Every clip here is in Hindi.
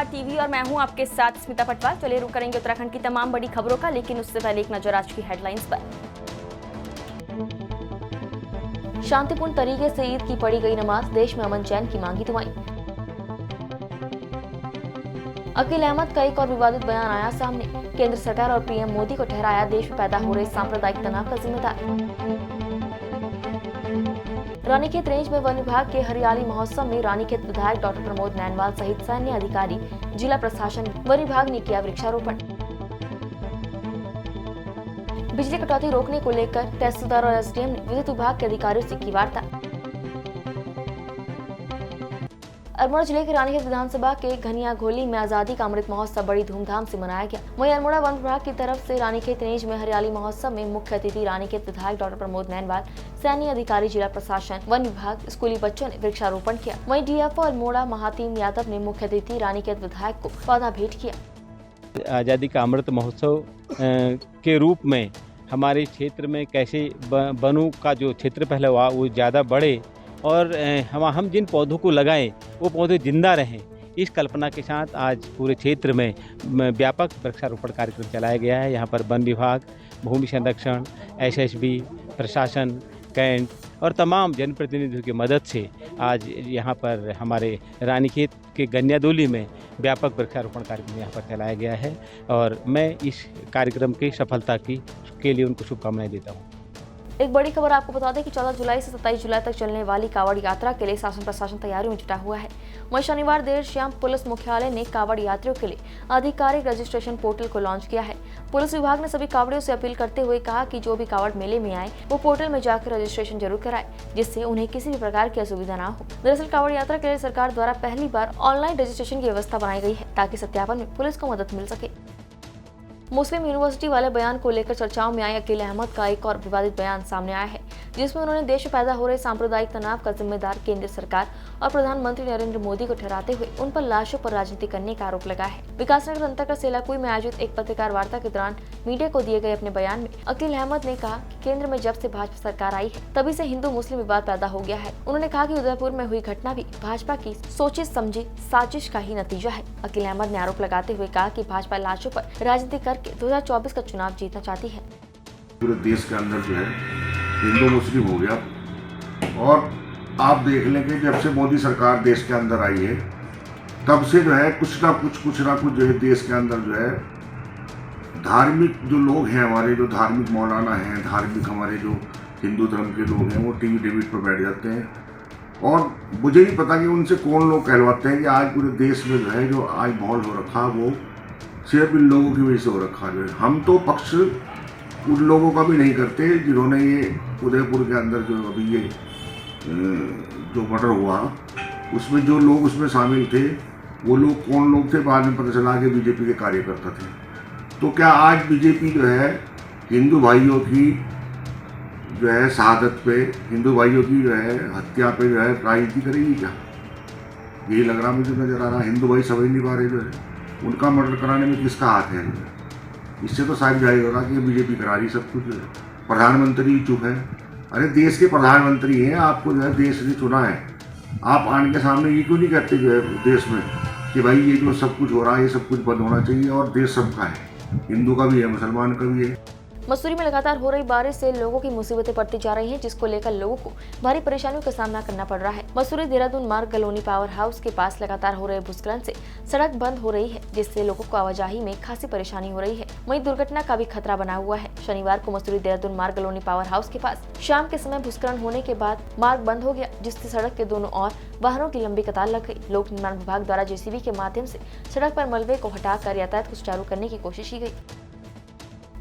नमस्कार टीवी और मैं हूं आपके साथ स्मिता पटवार। चलिए रुक करेंगे उत्तराखंड की तमाम बड़ी खबरों का, लेकिन उससे पहले एक नजर आज की हेडलाइंस पर। शांतिपूर्ण तरीके से ईद की पढ़ी गई नमाज, देश में अमन चैन की मांगी दुआएं। अकील अहमद का एक और विवादित बयान आया सामने। केंद्र सरकार और पीएम मोदी को ठहराया देश में पैदा हो रहे सांप्रदायिक तनाव का जिम्मेदार। रानीखेत रेंज में वन विभाग के हरियाली महोत्सव में रानीखेत विधायक डॉक्टर प्रमोद नैनवाल सहित सैन्य अधिकारी, जिला प्रशासन, वन विभाग ने किया वृक्षारोपण। बिजली कटौती रोकने को लेकर तहसीलदार और एसडीएम ने विद्युत विभाग के अधिकारियों से की वार्ता। अल्मोड़ा जिले के रानीखेत विधानसभा के घनिया घोली में आजादी का अमृत महोत्सव बड़ी धूमधाम से मनाया गया। वहीं अल्मोड़ा वन विभाग की तरफ से रानीखेत रेंज में हरियाली महोत्सव में मुख्य अतिथि रानीखेत विधायक डॉक्टर प्रमोद नैनवाल, सैन्य अधिकारी, जिला प्रशासन, वन विभाग, स्कूली बच्चों ने वृक्षारोपण किया। वहीं डीएफओ अल्मोड़ा महातीम यादव ने मुख्य अतिथि रानीखेत विधायक को पौधा भेंट किया। आज़ादी का अमृत महोत्सव के रूप में हमारे क्षेत्र में कैसे वनों का जो क्षेत्र पहले हुआ वो ज़्यादा बढ़े और हम जिन पौधों को लगाएं वो पौधे जिंदा रहें, इस कल्पना के साथ आज पूरे क्षेत्र में व्यापक वृक्षारोपण कार्यक्रम चलाया गया है। यहाँ पर वन विभाग, भूमि संरक्षण, एसएसबी, प्रशासन, कैंट और तमाम जनप्रतिनिधियों की मदद से आज यहाँ पर हमारे रानीखेत के गन्यादोली में व्यापक वृक्षारोपण कार्यक्रम यहाँ पर चलाया गया है और मैं इस कार्यक्रम की सफलता के लिए उनको शुभकामनाएं देता हूँ। एक बड़ी खबर आपको बता दें कि 14 जुलाई से 27 जुलाई तक चलने वाली कावड़ यात्रा के लिए शासन प्रशासन तैयारियों में जुटा हुआ है। वहीं शनिवार देर शाम पुलिस मुख्यालय ने कावड़ यात्रियों के लिए आधिकारिक रजिस्ट्रेशन पोर्टल को लॉन्च किया है। पुलिस विभाग ने सभी कावड़ियों से अपील करते हुए कहा कि जो भी कावड़ मेले में आए वो पोर्टल में जाकर रजिस्ट्रेशन जरूर कराए, जिससे उन्हें किसी भी प्रकार की असुविधा न हो। दरअसल कावड़ यात्रा के लिए सरकार द्वारा पहली बार ऑनलाइन रजिस्ट्रेशन की व्यवस्था बनाई गई है ताकि सत्यापन में पुलिस को मदद मिल सके। मुस्लिम यूनिवर्सिटी वाले बयान को लेकर चर्चाओं में आए अकील अहमद का एक और विवादित बयान सामने आया है, जिसमें उन्होंने देश में पैदा हो रहे सांप्रदायिक तनाव का जिम्मेदार केंद्र सरकार और प्रधानमंत्री नरेंद्र मोदी को ठहराते हुए उन पर लाशों पर राजनीति करने का आरोप लगाया है। विकासनगर अंतर्गत सेलाकुई में आयोजित एक पत्रकार वार्ता के दौरान मीडिया को दिए गए अपने बयान में अकील अहमद ने कहा कि केंद्र में जब से भाजपा सरकार आई है तभी से हिंदू मुस्लिम विवाद पैदा हो गया है। उन्होंने कहा कि उदयपुर में हुई घटना भी भाजपा की सोची समझी साजिश का ही नतीजा है। अकील अहमद ने आरोप लगाते हुए कहा कि भाजपा लाशों पर राजनीति करके 2024 का चुनाव जीतना चाहती है। पूरे देश के अंदर जो है हिंदू मुस्लिम हो गया और आप देख लें कि जब से मोदी सरकार देश के अंदर आई है तब से जो है कुछ ना कुछ जो है देश के अंदर जो है धार्मिक जो लोग हैं, हमारे जो धार्मिक मौलाना हैं, धार्मिक हमारे जो हिंदू धर्म के लोग हैं, वो टीवी डेबिट पर बैठ जाते हैं और मुझे नहीं पता कि उनसे कौन लोग कहलवाते हैं कि आज पूरे देश में जो है जो आज माहौल हो रखा वो सिर्फ इन लोगों की वजह से हो रखा जो है। हम तो पक्ष उन लोगों का भी नहीं करते जिन्होंने ये उदयपुर के अंदर जो अभी ये जो मर्डर हुआ उसमें जो लोग उसमें शामिल थे वो लोग कौन लोग थे बाद में पता चला कि बीजेपी के कार्यकर्ता थे। तो क्या आज बीजेपी जो है हिंदू भाइयों की जो है शहादत पे, हिंदू भाइयों की जो है हत्या पे जो है राजनीति करेगी क्या? यही लग रहा मुझे नजर आ रहा। हिंदू भाई समझ नहीं पा रहे जो है उनका मर्डर कराने में किसका हाथ है। इससे तो साफ जाहिर होगा कि बीजेपी करा रही सब कुछ। प्रधानमंत्री चुप है। अरे देश के प्रधानमंत्री हैं, आपको जो है देश ने चुना है, आप आने के सामने ये क्यों नहीं कहते जो है देश में कि भाई ये जो सब कुछ हो रहा है ये सब कुछ बंद होना चाहिए और देश सबका है, हिंदू का भी है, मुसलमान का भी है। मसूरी में लगातार हो रही बारिश से लोगों की मुसीबतें बढ़ती जा रही हैं, जिसको लेकर लोगों को भारी परेशानियों का सामना करना पड़ रहा है। मसूरी देहरादून मार्ग गलोनी पावर हाउस के पास लगातार हो रहे भूस्खलन से सड़क बंद हो रही है, जिससे लोगों को आवाजाही में खासी परेशानी हो रही है। वहीं दुर्घटना का भी खतरा बना हुआ है। शनिवार को मसूरी देहरादून मार्ग गलोनी पावर हाउस के पास शाम के समय भूस्खलन होने के बाद मार्ग बंद हो गया, जिससे सड़क के दोनों ओर वाहनों की लंबी कतार लग गई। लोक निर्माण विभाग द्वारा जेसीबी के माध्यम से सड़क पर मलबे को हटाकर यातायात को सुचारू करने की कोशिश की गई।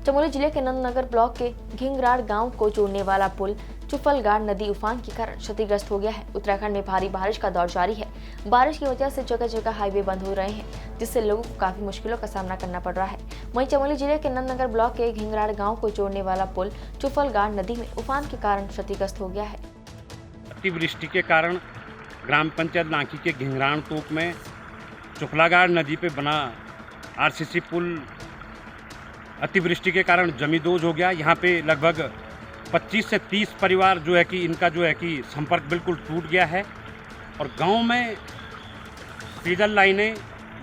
चमोली जिले के नंदनगर ब्लॉक के घिंगराड़ गांव को जोड़ने वाला पुल चुफलगाड़ नदी उफान के कारण क्षतिग्रस्त हो गया है। उत्तराखंड में भारी बारिश का दौर जारी है। बारिश की वजह से जगह जगह हाईवे बंद हो रहे हैं, जिससे लोगों को काफी मुश्किलों का सामना करना पड़ रहा है। वहीं चमोली जिले के नंदनगर ब्लॉक के घिंगराड़ गांव को जोड़ने वाला पुल चुफलगाड़ नदी में उफान के कारण क्षतिग्रस्त हो गया है। अतिवृष्टि के कारण ग्राम पंचायत लांकी के घिंगराड़ तोक में चुफलागाड़ नदी पे बना आरसीसी पुल अतिवृष्टि के कारण जमींदोज हो गया। यहाँ पे लगभग 25 से 30 परिवार जो है कि इनका जो है कि संपर्क बिल्कुल टूट गया है और गांव में पेयजल लाइनें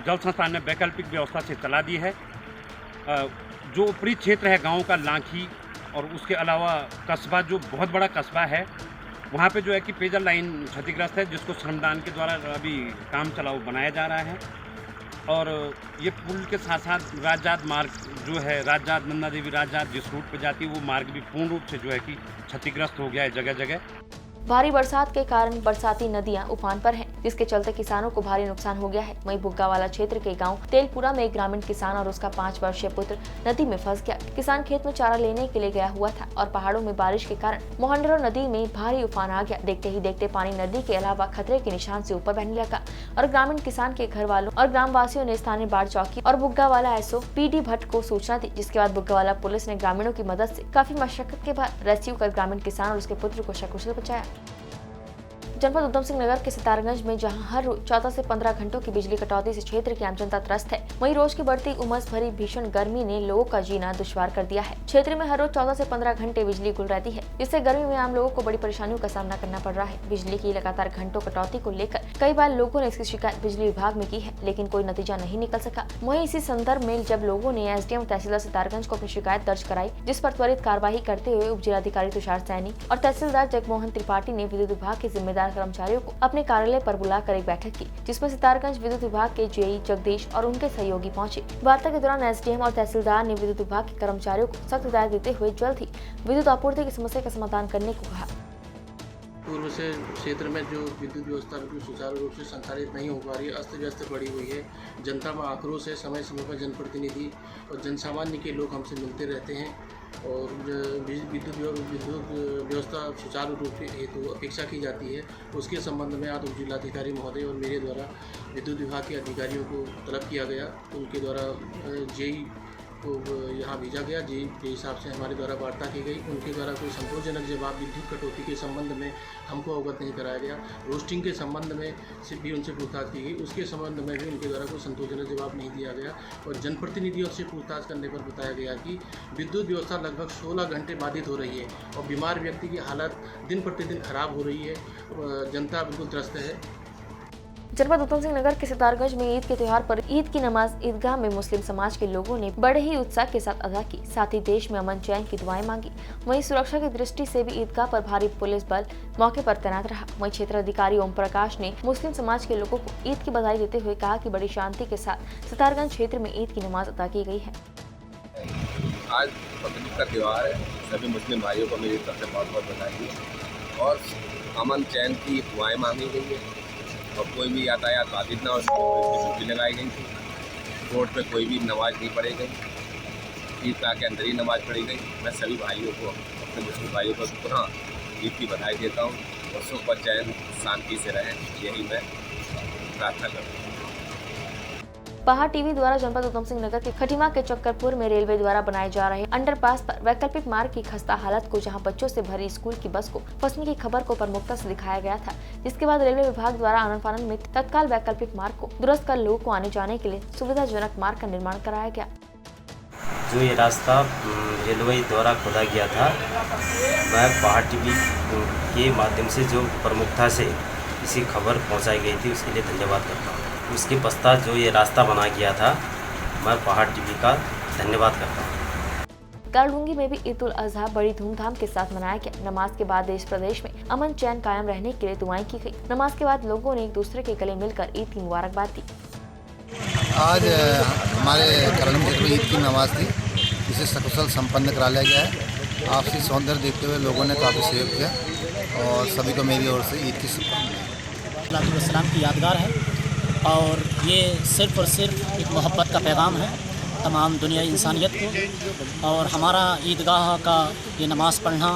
जल संस्थान ने वैकल्पिक व्यवस्था से चला दी है। जो ऊपरी क्षेत्र है गांव का लांखी और उसके अलावा कस्बा जो बहुत बड़ा कस्बा है, वहाँ पे जो है कि पेयजल लाइन क्षतिग्रस्त है, जिसको श्रमदान के द्वारा अभी काम चलाऊ बनाया जा रहा है। और ये पुल के साथ साथ राजजात मार्ग जो है, राजजात नंदा देवी राजजात जिस रूट पर जाती है, वो मार्ग भी पूर्ण रूप से जो है कि क्षतिग्रस्त हो गया है जगह जगह। भारी बरसात के कारण बरसाती नदियां उफान पर हैं, जिसके चलते किसानों को भारी नुकसान हो गया है। वहीं बुग्गावाला क्षेत्र के गांव तेलपुरा में एक ग्रामीण किसान और उसका 5 वर्षीय पुत्र नदी में फंस गया। किसान खेत में चारा लेने के लिए गया हुआ था और पहाड़ों में बारिश के कारण मोहंडरो नदी में भारी उफान आ गया। देखते ही देखते पानी नदी के अलावा खतरे के निशान से ऊपर बहने लगा और ग्रामीण किसान के घर वालों और ग्राम वासियों ने स्थानीय बाढ़ चौकी और बुग्गावाला एसओ PD भट्ट को सूचना दी, जिसके बाद बुग्गावाला पुलिस ने ग्रामीणों की मदद से काफी मशक्कत के बाद रेस्क्यू कर ग्रामीण किसान और उसके पुत्र को सकुशल बचाया। जनपद उधम सिंह नगर के सितारगंज में जहां हर रोज 14 से 15 घंटों की बिजली कटौती से क्षेत्र की आम जनता त्रस्त है, वहीं रोज की बढ़ती उमस भरी भीषण गर्मी ने लोगों का जीना दुश्वार कर दिया है। क्षेत्र में हर रोज 14 से 15 घंटे बिजली गुल रहती है, जिससे गर्मी में आम लोगों को बड़ी परेशानियों का सामना करना पड़ रहा है। बिजली की लगातार घंटों कटौती को लेकर कई बार लोगों ने इसकी शिकायत बिजली विभाग में की है, लेकिन कोई नतीजा नहीं निकल सका। वहीं इसी संदर्भ में जब लोगों ने SDM तहसीलदार सितारगंज को अपनी शिकायत दर्ज कराई, जिस पर त्वरित कार्यवाही करते हुए उप जिलाधिकारी तुषार सैनी और तहसीलदार जगमोहन त्रिपाठी ने विद्युत विभाग के जिम्मेदार कर्मचारियों को अपने कार्यालय पर बुलाकर एक बैठक की, जिसमें सितारगंज विद्युत विभाग के JE जगदीश और उनके सहयोगी पहुंचे। वार्ता के दौरान SDM और तहसीलदार ने विद्युत विभाग के कर्मचारियों को सख्त हिदायत देते हुए जल्द ही विद्युत आपूर्ति की समस्या का समाधान करने को कहा। पूर्व से क्षेत्र में जो विद्युत व्यवस्था बिल्कुल सुचारू रूप से संचालित नहीं हो पा रही है, अस्त व्यस्त पड़ी हुई है। जनता में आक्रोश है। समय समय पर जनप्रतिनिधि और जनसामान्य के लोग हमसे मिलते रहते हैं और विद्युत व्यवस्था सुचारू रूप से हेतु अपेक्षा की जाती है। उसके संबंध में आज उप जिलाधिकारी महोदय और मेरे द्वारा विद्युत विभाग के अधिकारियों को तलब किया गया। उनके द्वारा JE को यहाँ भेजा गया। JE के हिसाब से हमारे द्वारा वार्ता की गई। उनके द्वारा कोई संतोषजनक जवाब विद्युत कटौती के संबंध में हमको अवगत नहीं कराया गया। रोस्टिंग के संबंध में सिर्फ भी उनसे पूछताछ की गई, उसके संबंध में भी उनके द्वारा कोई संतोषजनक जवाब नहीं दिया गया। और जनप्रतिनिधियों से पूछताछ करने पर बताया गया कि विद्युत व्यवस्था लगभग 16 घंटे बाधित हो रही है और बीमार व्यक्ति की हालत दिन प्रतिदिन खराब हो रही है। जनता बिल्कुल त्रस्त है। जनपद उधम सिंह नगर के सितारगंज में ईद के त्योहार पर ईद की नमाज ईदगाह में मुस्लिम समाज के लोगों ने बड़े ही उत्साह के साथ अदा की। साथ ही देश में अमन चैन की दुआएं मांगी। वहीं सुरक्षा की दृष्टि से भी ईदगाह पर भारी पुलिस बल मौके पर तैनात रहा। वहीं क्षेत्र अधिकारी ओम प्रकाश ने मुस्लिम समाज के लोगों को ईद की बधाई देते हुए कहा कि बड़ी शांति के साथ सितारगंज क्षेत्र में ईद की नमाज अदा की गई है। आज बकरीद का त्यौहार है। सभी मुस्लिम भाइयों को मेरी तरफ से बहुत बहुत बधाई और अमन चैन की दुआएं मांगी गई है और कोई भी यातायात बाधित ना हो इसकी ड्यूटी लगाई गई थी। रोड पे कोई भी नमाज नहीं पढ़ी गई। ईदगाह के अंदर ही नमाज पढ़ी गई। मैं सभी भाइयों को, अपने मुस्लिम भाइयों को पुनः ईद की बधाई देता हूँ और सुख और चैन शांति से रहें, यही मैं प्रार्थना करता हूँ। पहाड़ टीवी द्वारा जनपद उधम सिंह नगर के खटीमा के चक्करपुर में रेलवे द्वारा बनाए जा रहे अंडरपास पर वैकल्पिक मार्ग की खस्ता हालत को, जहां बच्चों से भरी स्कूल की बस को फंसने की खबर को प्रमुखता से दिखाया गया था, जिसके बाद रेलवे विभाग द्वारा आनन फानन में तत्काल वैकल्पिक मार्ग को दुरुस्त कर लोगों को आने जाने के लिए सुविधाजनक मार्ग का निर्माण कराया गया। जो ये रास्ता रेलवे द्वारा खोदा गया था, मैं पहाड़ टीवी के माध्यम से जो प्रमुखता से इसी खबर पहुंचाई गई थी उसके लिए धन्यवाद करता हूं। उसके पश्चात जो ये रास्ता बना गया था, मैं पहाड़ टीवी का धन्यवाद करता हूँ। गारडूंगी में भी ईद उल अजहा बड़ी धूमधाम के साथ मनाया गया। नमाज के बाद देश प्रदेश में अमन चैन कायम रहने के लिए दुआएं की गई। नमाज के बाद लोगों ने एक दूसरे के गले मिलकर ईद की मुबारकबाद दी। आज हमारे करम क्षेत्र में ईद की नमाज थी, इसे सकुशल संपन्न करा लिया गया है। आपसी सौंदर्य देखते हुए लोगों ने काफ़ी सहयोग किया और सभी को मेरी ओर से ईद की शुभकामनाएं। की यादगार है और ये सिर्फ़ और सिर्फ एक मोहब्बत का पैगाम है तमाम दुनिया इंसानियत को। और हमारा ईदगाह का ये नमाज़ पढ़ना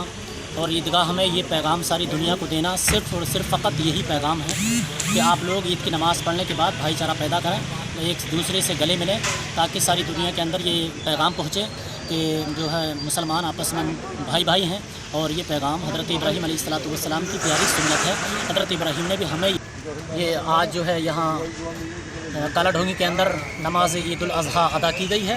और ईदगाह में ये पैगाम सारी दुनिया को देना, सिर्फ़ और सिर्फ फ़कत यही पैगाम है कि आप लोग ईद की नमाज़ पढ़ने के बाद भाईचारा पैदा करें, एक दूसरे से गले मिलें, ताकि सारी दुनिया के अंदर ये पैगाम पहुँचे कि जो है मुसलमान आपस में भाई भाई हैं। और ये पैगाम हज़रत इब्राहीम अलैहिस्सलाम की प्यारी सुन्नत है। हज़रत इब्राहीम ने भी हमें ये आज जो है यहाँ काला ढोंगी के अंदर नमाज ईद उल अज़हा अदा की गई है।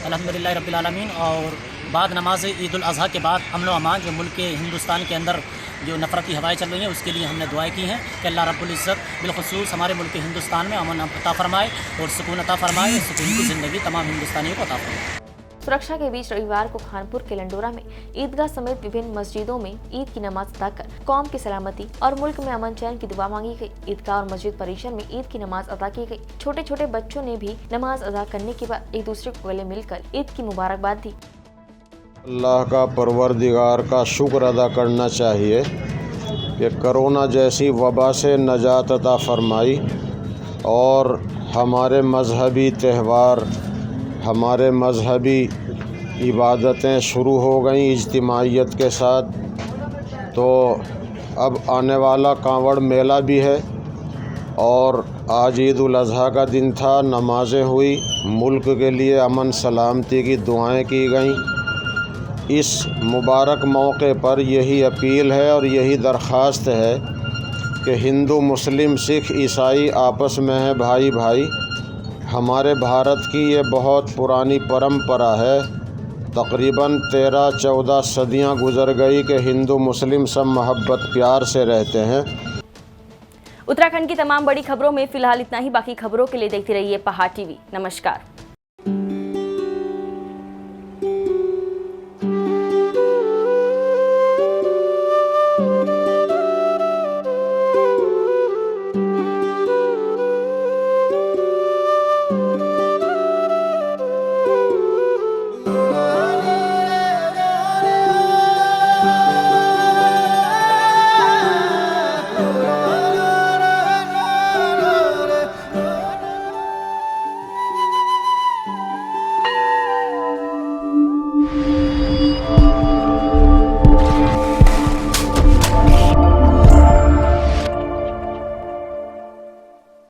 अल्हम्दुलिल्लाह रब्बिल आलमीन। और बाद नमाज ईद उल अज़हा के बाद अमन व अमान जो मुल्क के हिंदुस्तान के अंदर जो नफ़रती हवाएं चल रही हैं उसके लिए हमने दुआएं की हैं कि अल्लाह रब्बुल इज़्ज़त बिलख़ुसूस हमारे मुल्क हिंदुस्तान में अमन अता फ़रमाए और सुकून अता फ़रमाए, सुकून की ज़िंदगी तमाम हिंदुस्तानियों को अता फ़रमाए। सुरक्षा के बीच रविवार को खानपुर के लंडोरा में ईदगाह समेत विभिन्न मस्जिदों में ईद की नमाज अदा कर कौम की सलामती और मुल्क में अमन चैन की दुआ मांगी गई। ईदगाह और मस्जिद परिसर में ईद की नमाज अदा की गई। छोटे छोटे बच्चों ने भी नमाज अदा करने के बाद एक दूसरे को गले मिलकर ईद की मुबारकबाद दी। अल्लाह का परवरदिगार का शुक्र अदा करना चाहिए कि कोरोना जैसी वबा से नजात अता फरमाई और हमारे मजहबी त्यौहार, हमारे मजहबी इबादतें शुरू हो गई इज्तिमाइयत के साथ। तो अब आने वाला कांवड़ मेला भी है और आज ईद उल अज़हा का दिन था। नमाज़ें हुई, मुल्क के लिए अमन सलामती की दुआएं की गईं। इस मुबारक मौके पर यही अपील है और यही दरख्वास्त है कि हिंदू, मुस्लिम, सिख, ईसाई आपस में है भाई भाई। हमारे भारत की ये बहुत पुरानी परंपरा है। तकरीबन 13-14 सदियां गुजर गई कि हिंदू मुस्लिम सब मोहब्बत प्यार से रहते हैं। उत्तराखंड की तमाम बड़ी खबरों में फिलहाल इतना ही। बाकी खबरों के लिए देखते रहिए पहाड़ टीवी। नमस्कार।